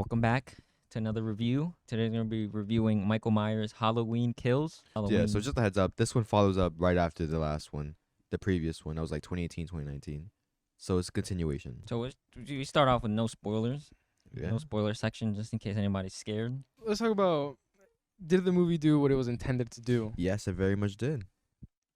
Welcome back to another review. Today we're going to be reviewing Michael Myers' Halloween Kills. Yeah, so Halloween. just a heads up, this one follows up right after the last one, the previous one. That was like 2018, 2019. So it's a continuation. So we start off with no spoilers. Yeah. No spoiler section just in case anybody's scared. Let's talk about, did the movie do what it was intended to do? Yes, it very much did,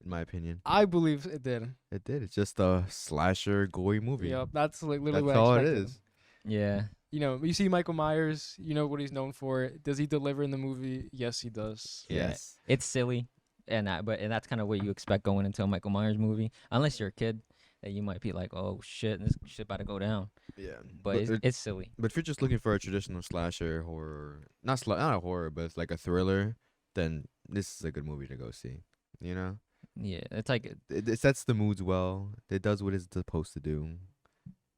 in my opinion. I believe it did. It did. It's just a slasher, gory movie. Yep, that's like literally That's what all I it expected. is. Yeah. You know, you see Michael Myers, you know what he's known for. Does he deliver in the movie? Yes, he does. Yeah. Yes. It's silly. And that's kind of what you expect going into a Michael Myers movie. Unless you're a kid, that you might be like, oh shit, this shit about to go down. Yeah. But it's silly. But if you're just looking for a traditional slasher horror, not a horror, but it's like a thriller, then this is a good movie to go see. You know? Yeah. It's like, It sets the moods well. It does what it's supposed to do.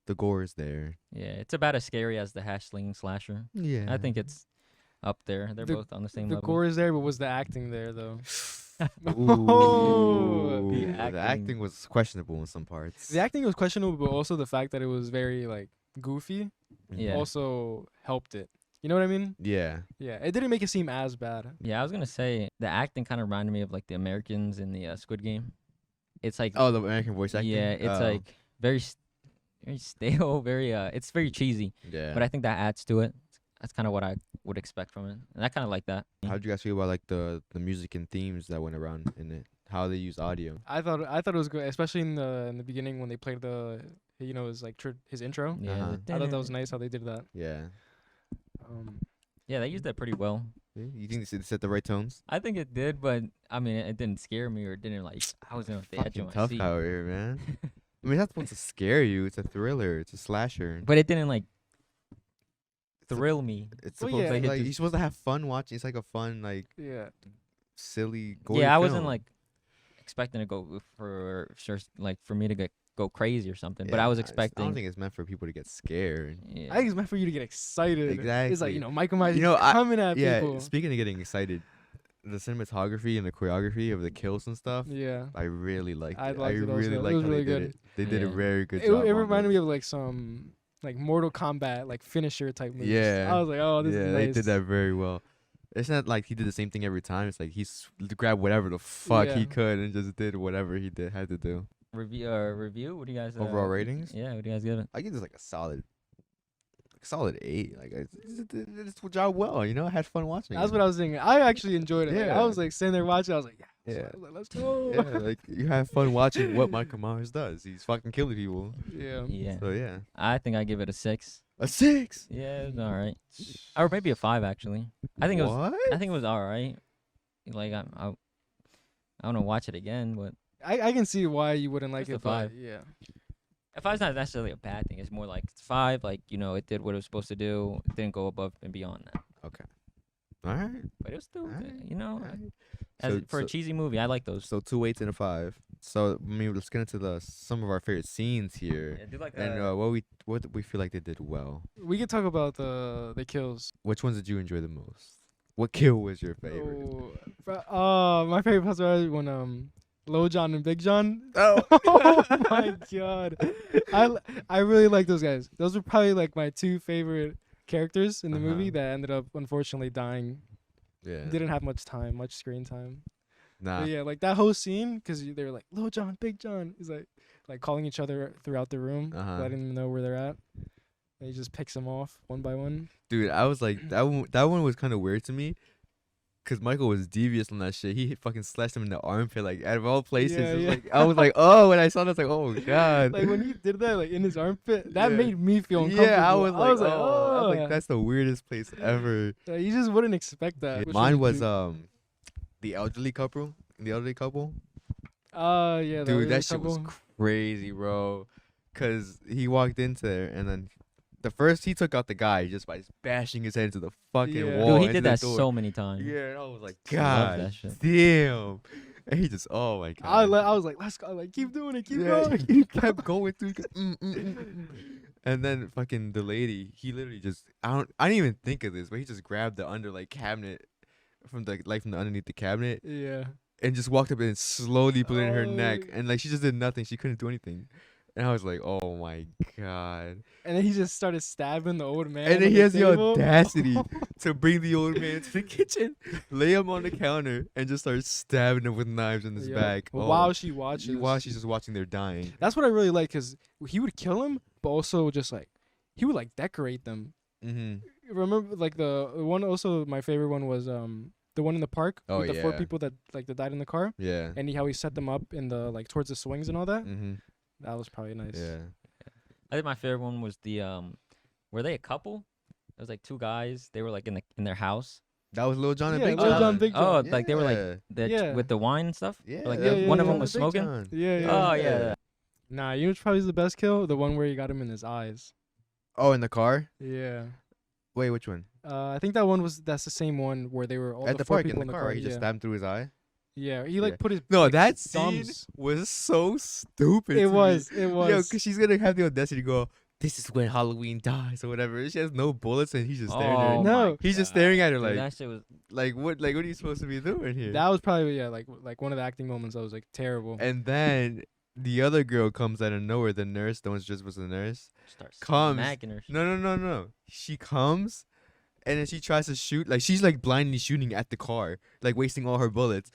The gore is there. yeah, it's about as scary as the Hashling slasher. Yeah. I think it's up there. They're both on the same The level. gore is there, but was the acting there though? Ooh, The the acting. acting was questionable in some parts. The acting was questionable, but also the fact that it was very like goofy Yeah. also helped it. You know what I mean? Yeah. Yeah, it didn't make it seem as bad. Yeah, I was gonna say the acting kind of reminded me of like the Americans in the Squid Game. It's like Oh, the American voice acting. yeah, it's Oh, like very very stale, very it's very cheesy. yeah. But I think that adds to it. That's kind of what I would expect from it, and I kind of like that. How'd you guys feel about like the music and themes that went around in it? How they use audio? I thought it was good, especially in the beginning when they played his like his intro. Yeah, Uh-huh. I thought that was nice how they did that. Yeah. Yeah, they used that pretty well. You think they set the right tones? I think it did, but I mean, it didn't scare me or it didn't like I was on the edge Fucking of my tough seat. out here, man. I mean, that's supposed to scare you. It's a thriller. It's a slasher. But it didn't like thrill me. It's Well, supposed yeah. to, Like, it like you're just- supposed to have fun watching. It's like a fun, like Yeah. silly, gory Yeah, I wasn't film. like expecting to go for sure, like for me to go crazy or something. But Yeah, I was I expecting. don't think it's meant for people to get scared. Yeah. I think it's meant for you to get excited. It's like, Exactly. you know, Michael Myers You know, I- coming at Yeah. people. Speaking of getting excited, the cinematography and the choreography of the kills and stuff, Yeah. I really liked I it. liked I it also. really It liked was how really they did good. it. They did a Yeah. very good It job. reminded me of like some like Mortal Kombat like finisher type moves. Yeah. I was like, oh, this yeah, is they nice. did that very well. It's not like he did the same thing every time. It's like he's grabbed whatever the fuck Yeah. he could and just did whatever he had to do. Review. What do you guys Overall ratings? Yeah, what do you guys give it? I give this like a solid 8. Like it did its job well. You know, I had fun watching. That's it. what I was thinking. I actually enjoyed it. Like, Yeah. I was like sitting there watching. I was like, yeah. Yeah. I was like, let's go. Yeah, like you have fun watching what Michael Myers does. He's fucking killing people. Yeah. Yeah, So yeah, I think I give it a 6. a 6. Yeah, it was all right, or maybe a 5 actually. I think it was. What? I think it was all right. Like I want to watch it again, but I can see why you wouldn't like Just a it. But 5. yeah. a 5's not necessarily a bad thing. It's more like it's 5. Like it did what it was supposed to do. It didn't go above and beyond that. All right. But it was still, Alright, good, alright. as So- for a so- cheesy movie, I like those. So 2 8s and a 5. So I mean, let's get into some of our favorite scenes here, Yeah, do like and what we feel like they did well. We could talk about the kills. Which ones did you enjoy the most? What kill was your favorite? My favorite parts were when Lil Jon and Big John. Oh, Oh my god. I really like those guys. Those were probably like my 2 favorite characters in the movie Uh-huh. that ended up unfortunately dying. yeah. Didn't have much screen time. Nah. But yeah, like that whole scene, because they were like, Lil Jon, Big John, is like calling each other throughout the room, Uh-huh. letting them know where they're at. And he just picks them off one by one. Dude, I was like that one was kind of weird to me, cause Michael was devious on that shit. He fucking slashed him in the armpit, like out of all places. Yeah, It was yeah. like, I was like, oh, when I saw that, I was like, oh god. Like when he did that, like in his armpit, that Yeah. made me feel uncomfortable. Yeah, I was like, oh, I was like, that's the weirdest place ever. Like, you just wouldn't expect that. which Mine was cute. the elderly couple. Yeah, Dude, other that shit was couple. crazy, bro. Cause he walked into there and then he took out the guy just by bashing his head into the fucking Yeah. wall. Dude, he into did the that door. so many times. Yeah, and I was like, I love God that shit. damn. And he just, oh my god. I was like, let's go. Like, keep doing it. Keep Yeah, going. he kept going through. And then fucking the lady, he literally just, I didn't even think of this, but he just grabbed the cabinet from the underneath the cabinet Yeah. and just walked up and slowly put it in her neck, Oh. and like she just did nothing. She couldn't do anything. And I was like, oh my god. And then he just started stabbing the old man. And then on he has the table. audacity to bring the old man to the kitchen, lay him on the counter, and just start stabbing him with knives in his Yep. back. But Oh, while she watches. while she's just watching their dying. That's what I really like, because he would kill him, but also just like he would like decorate them. Mm-hmm. Remember, like the one. Also, my favorite one was the one in the park Oh, with the 4 yeah. people that died in the car, Yeah. and how he set them up in the like towards the swings and all that. Mm-hmm. That was probably nice. Yeah. I think my favorite one was the were they a couple? It was like 2 guys. They were like in their house. That was Lil Jon and Yeah, Big Lil John. Jon, Big Oh, John. like they were like Yeah. Yeah. with the wine and stuff. Yeah. Like Yeah, one yeah, of them yeah. was Big smoking. John. Yeah, yeah. Oh Yeah. yeah. Nah, you know which probably is the best kill? The one where he got him in his eyes. Oh, in the car? Yeah. Wait, which one? I think that's the same one where they were all At the the 4 park, people in the car, car. right? He just Yeah. stabbed him through his eye. Yeah, he like Yeah. put his No, like, that scene thumbs. was so stupid. It to me. was. Yo, because she's going to have the audacity to go, this is when Halloween dies or whatever. She has no bullets and he's just staring at her. Oh No. my He's just God. staring at her Dude, like, that shit was. what are you supposed to be doing here? That was probably like one of the acting moments that was like terrible. And then the other girl comes out of nowhere. The nurse, the one just was the nurse. Starts Comes. smacking her. No. She comes, and then she tries to shoot. Like she's like blindly shooting at the car, like wasting all her bullets.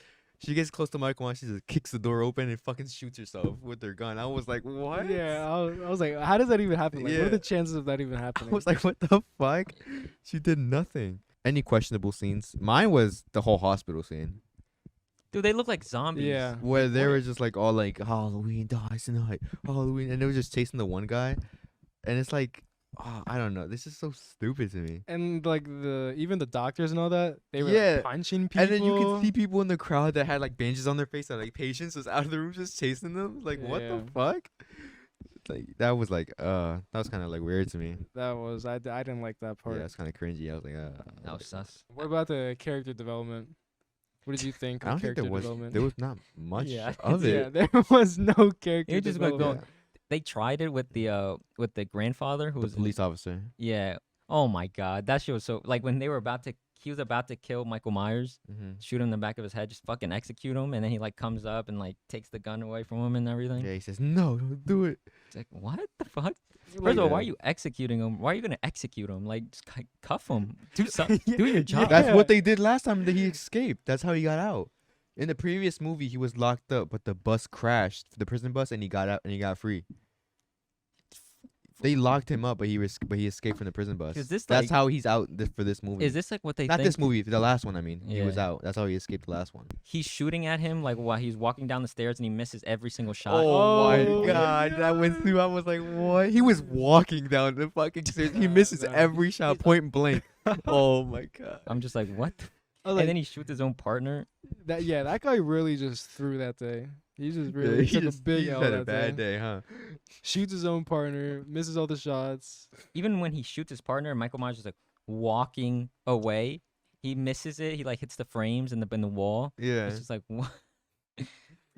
She gets close to Michael and she just kicks the door open and fucking shoots herself with her gun. I was like, what? Yeah, I was like, how does that even happen? Like, what Yeah. are the chances of that even I happening? was like, what the fuck? She did nothing. Any questionable scenes? Mine was the whole hospital scene Dude, they look like zombies. Yeah. where they were just like all like Halloween dies tonight, Halloween, and they were just chasing the one guy, and it's like, oh, I don't know. This is so stupid to me. And like even the doctors and all that, they were Yeah. like, punching people. And then you could see people in the crowd that had like bandages on their face and like patients was out of the room just chasing them. Like, what Yeah. the fuck? Like that was like that was kind of like weird to me. that was I didn't like that part. Yeah, it's kind of cringy. I was like, That was sus. What about the character development? What did you think I of don't think character there was development? not much Yeah. of Yeah, it. there was no character You're just gonna development. go- They tried it with the grandfather who The was police officer. Yeah. Oh my god, that shit was so like when they were he was about to kill Michael Myers, Mm-hmm. shoot him in the back of his head, just fucking execute him, and then he like comes up and like takes the gun away from him and everything. Yeah, he says, "No, don't do it." It's like what the fuck? Like, First of all, why are Yeah. you executing him? Why are you gonna execute him? Like just cuff him. Do something. Do your job. Yeah. That's what they did last time that he escaped. That's how he got out. In the previous movie, he was locked up, but the bus crashed, the prison bus, and he got out and he got free. They locked him up, but he escaped from the prison bus. Is this That's like- how he's out for this movie. Is this like what they Not think? this movie, the last one. I mean, he was Yeah. out. That's how he escaped the last one. He's shooting at him like while he's walking down the stairs and he misses every single shot. Oh, my Oh, god, that went through. I was like, what? He was walking down the fucking stairs. He misses Nah. every shot, point blank. Oh my god. I'm just like what? I was And like, then he shoots his own partner. that guy really just threw that day. He just Yeah, really he took just a big he L had a that bad day. day, huh? Shoots his own partner, misses all the shots. Even when he shoots his partner, Michael Myers is like walking away. He misses it. He like hits the frames in the wall. Yeah. It's just like what?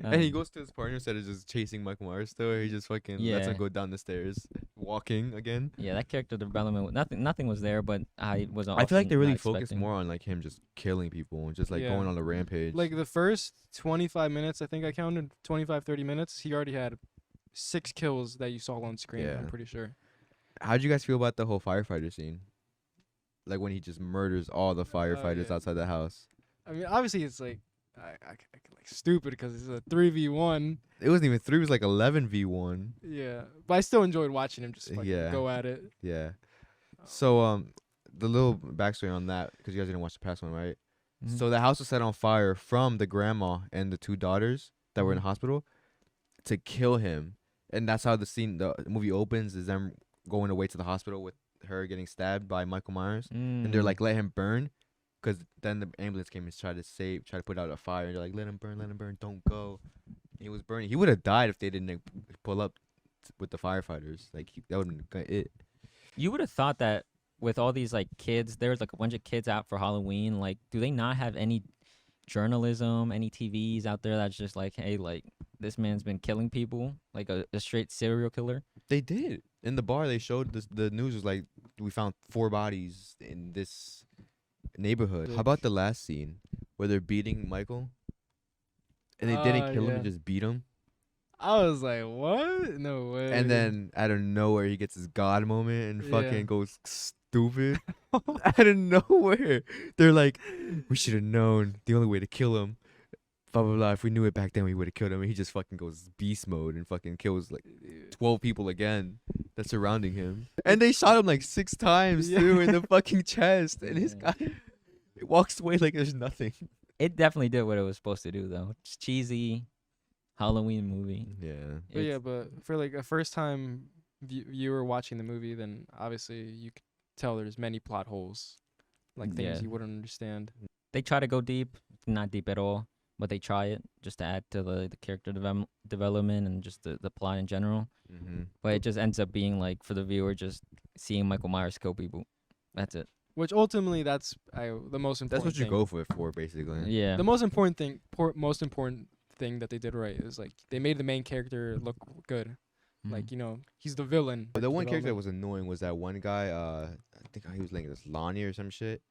And he Um, goes to his partner instead of just chasing Michael Myers. Still, he just fucking lets him Yeah. go down the stairs, walking again. Yeah, that character development, nothing was there, but I was. I feel like they often really not focused expecting. more on like him just killing people and just like Yeah. going on a rampage. Like the first 25 minutes, I think I counted 25, 30 minutes. He already had 6 kills that you saw on screen. Yeah. I'm pretty sure. How'd you guys feel about the whole firefighter scene? Like when he just murders all the firefighters yeah. outside the house. I mean, obviously it's like like stupid because it's a 3v1. It wasn't even 3. It was like 11v1. Yeah, but I still enjoyed watching him just fucking Yeah. go at it. Yeah. So the little backstory on that, because you guys didn't watch the past one, right? Mhm. So the house was set on fire from the grandma and the 2 daughters that were in Mhm. the hospital to kill him, and that's how the movie opens. Is them going away to the hospital with her getting stabbed by Michael Myers, and they're Mm. like, let him burn, because then the ambulance came and tried to put out a fire, and they're like, let him burn, don't go. He was burning. He would have died if they didn't like, pull up with the firefighters. Like that would have been it. You would have thought that with all these like kids, there's like a bunch of kids out for Halloween. Like, do they not have any journalism, any TVs out there that's just like, hey, like this man's been killing people, like a straight serial killer? They did. In the bar, they showed the news was like, we found 4 bodies in this neighborhood. How about the last scene where they're beating Michael? And they didn't kill him, yeah. they just beat him. I was like, what? No way. And then out of nowhere, he gets his God moment and Yeah. fucking goes stupid. Out of nowhere, they're like, we should have known the only way to kill him. Blah blah blah. If we knew it back then, we would have killed him. And he just fucking goes beast mode and fucking kills like 12 people again that's surrounding him. And they shot him like 6 times too in the fucking chest. And his Yeah. guy walks away like there's nothing. It definitely did what it was supposed to do, though. It's cheesy Halloween movie. Yeah. But yeah, It's- but for like a first time viewer watching the movie, then obviously you could tell there's many plot holes, like things Yeah. you wouldn't understand. they try to go deep, not deep at all, but they try it just to add to the character development and just the plot in general. Mm-hmm. But it just ends up being like for the viewer just seeing Michael Myers kill people. That's it. Which ultimately, that's the most important. That's what you thing. go for basically. Yeah. The most important thing that they did right is like they made the main character look good. Mhm. Like, you know, he's the villain. The one character that development. was annoying was that one guy. I think he was like this Lonnie or some shit.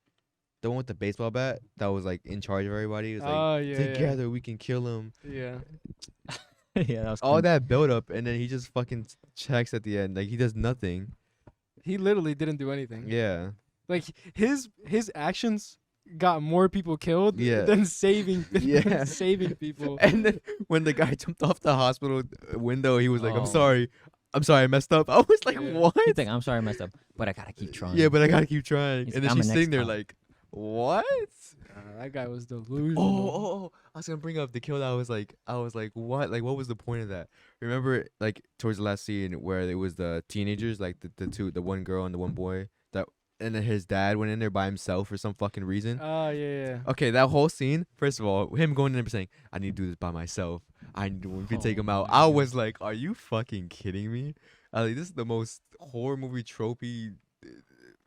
The one with the baseball bat that was like in charge of everybody. He was like, Oh yeah, together we can kill him. yeah. yeah, that was All cringe. that build up, and then he just fucking checks at the end. Like he does nothing. He literally didn't do anything. Yeah. Like his actions got more people killed Yeah. than saving Yeah. saving people. And then when the guy jumped off the hospital window, he was like, Oh. I'm sorry, I messed up. I was like, Yeah. what? You think I'm sorry I messed up, but I gotta keep trying. Yeah, but I gotta keep trying. He's And like, then "I'm she's a sitting next there cop." like, what? That guy was Oh, delusional. I was gonna bring up the kill. That I was like, what? Like, what was the point of that? Remember, like towards the last scene where it was the teenagers, like the one girl and the one boy that, and then his dad went in there by himself for some fucking reason. Oh yeah. Okay, that whole scene. First of all, him going in there saying, "I need to do this by myself. I need to take Oh, him out." I man. was like, "Are you fucking kidding me?" Like, this is the most horror movie tropey,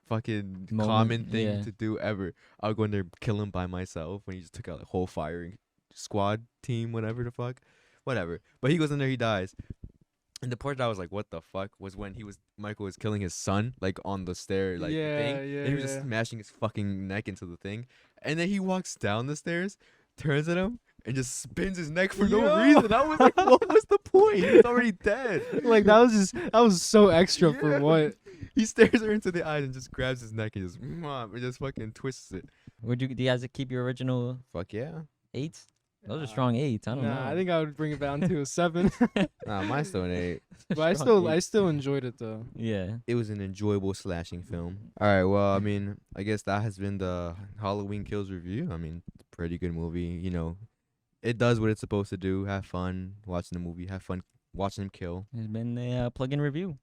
fucking Moment, common thing yeah. to do ever. I'll go in there kill him by myself when he just took out a whole firing squad team, whatever the fuck, whatever. But he goes in there, he dies. And the part that I was like, "What the fuck?" was when Michael was killing his son, like on the stair, like Yeah, thing. yeah, And he was just yeah. smashing his fucking neck into the thing. And then he walks down the stairs, turns at him, and just spins his neck for no Yo. reason. I was like, what was the point? He was already dead. Like that was so extra Yeah. for what? He stares her into the eyes and just grabs his neck and just, "Mwah," and just fucking twists it. Do you guys keep your original Fuck yeah. 8s? Those are Nah. strong 8s. I don't know. Nah, I think I would bring it down to a 7. Nah, mine's still an 8. But I Strong still eight. enjoyed it though. Yeah. It was an enjoyable slashing film. All right, well, I mean, I guess that has been the Halloween Kills review. I mean, pretty good movie. You know, it does what it's supposed to do. Have fun watching the movie. Have fun watching him kill. It's been a plug-in review.